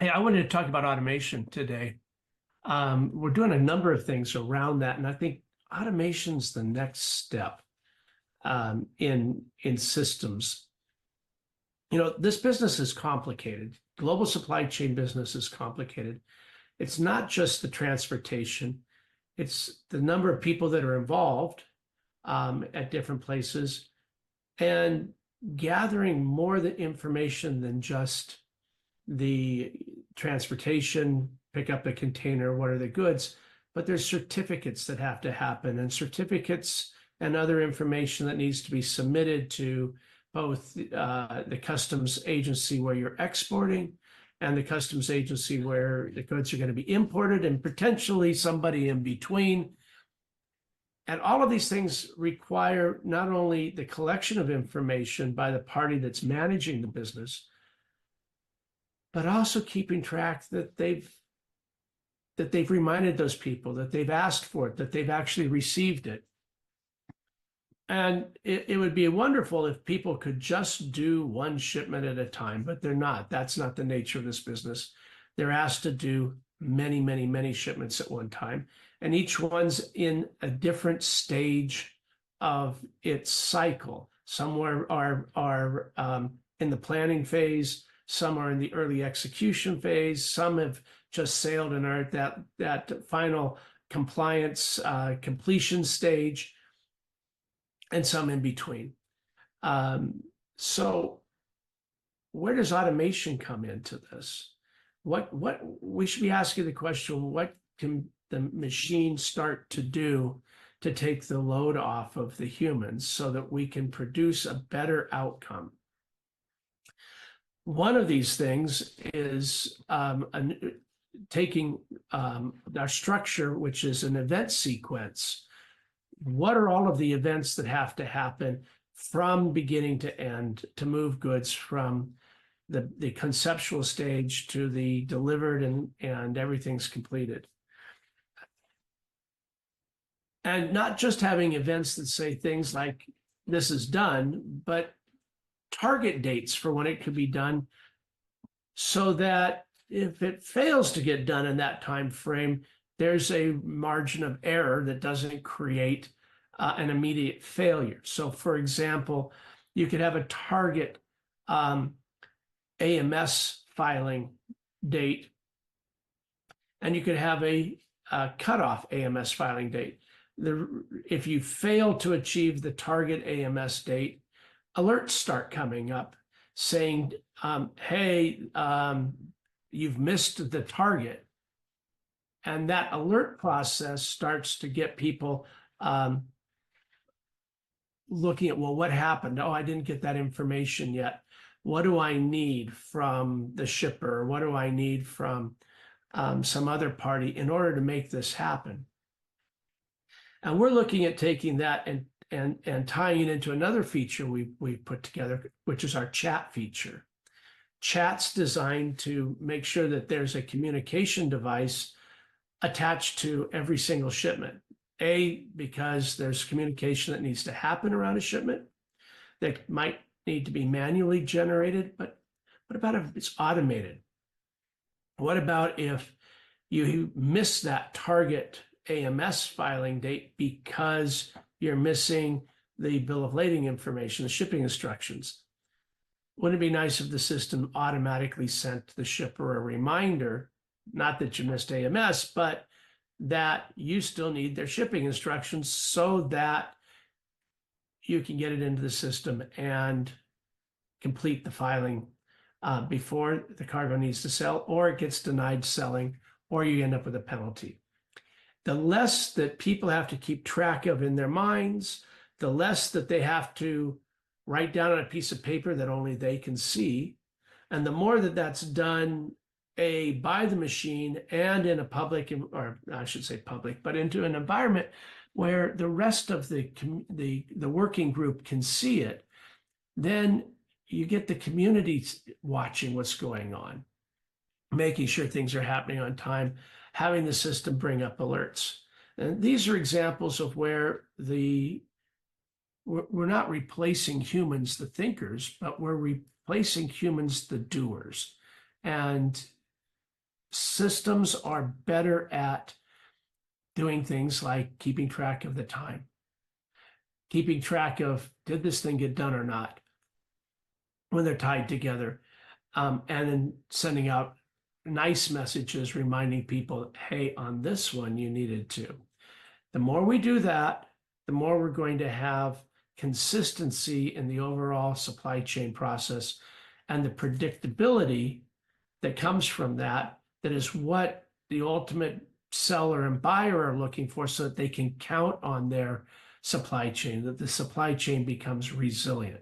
Hey, I wanted to talk about automation today. We're doing a number of things around that, and I think automation's the next step in systems. This business is complicated. Global supply chain business is complicated. It's not just the transportation, it's the number of people that are involved at different places and gathering more the information than just the transportation, pick up the container, what are the goods, but there's certificates that have to happen and certificates and other information that needs to be submitted to both the customs agency where you're exporting and the customs agency where the goods are going to be imported and potentially somebody in between. And all of these things require not only the collection of information by the party that's managing the business, but also keeping track that they've reminded those people, that they've asked for it, that they've actually received it. And it would be wonderful if people could just do one shipment at a time, but they're not. That's not the nature of this business. They're asked to do many, many, many shipments at one time, and each one's in a different stage of its cycle. Some are in the planning phase, some are in the early execution phase, some have just sailed and are at that final compliance completion stage, and some in between. So where does automation come into this? What we should be asking the question, what can the machine start to do to take the load off of the humans so that we can produce a better outcome? One of these things is taking our structure, which is an event sequence. What are all of the events that have to happen from beginning to end to move goods from the conceptual stage to the delivered and everything's completed? And not just having events that say things like this is done, but target dates for when it could be done, so that if it fails to get done in that time frame, there's a margin of error that doesn't create an immediate failure. So, for example, you could have a target AMS filing date, and you could have a cutoff AMS filing date. If you fail to achieve the target AMS date, alerts start coming up saying, hey, you've missed the target. And that alert process starts to get people looking at, well, what happened? Oh, I didn't get that information yet. What do I need from the shipper? What do I need from some other party in order to make this happen? And we're looking at taking that and tying it into another feature we put together, which is our chat feature. Chat's designed to make sure that there's a communication device attached to every single shipment. Because there's communication that needs to happen around a shipment that might need to be manually generated, but what about if it's automated? What about if you miss that target AMS filing date because you're missing the bill of lading information, the shipping instructions? Wouldn't it be nice if the system automatically sent the shipper a reminder, not that you missed AMS, but that you still need their shipping instructions so that you can get it into the system and complete the filing before the cargo needs to sell, or it gets denied selling, or you end up with a penalty. The less that people have to keep track of in their minds, the less that they have to write down on a piece of paper that only they can see, and the more that that's done by the machine and in a public, or I should say public, but into an environment where the rest of the working group can see it, then you get the community watching what's going on, making sure things are happening on time, having the system bring up alerts. And these are examples of where we're not replacing humans, the thinkers, but we're replacing humans, the doers. And systems are better at doing things like keeping track of the time, keeping track of, did this thing get done or not, when they're tied together, and then sending out nice messages reminding people, hey, on this one, you needed to. The more we do that, the more we're going to have consistency in the overall supply chain process, and the predictability that comes from that, that is what the ultimate seller and buyer are looking for, so that they can count on their supply chain, that the supply chain becomes resilient.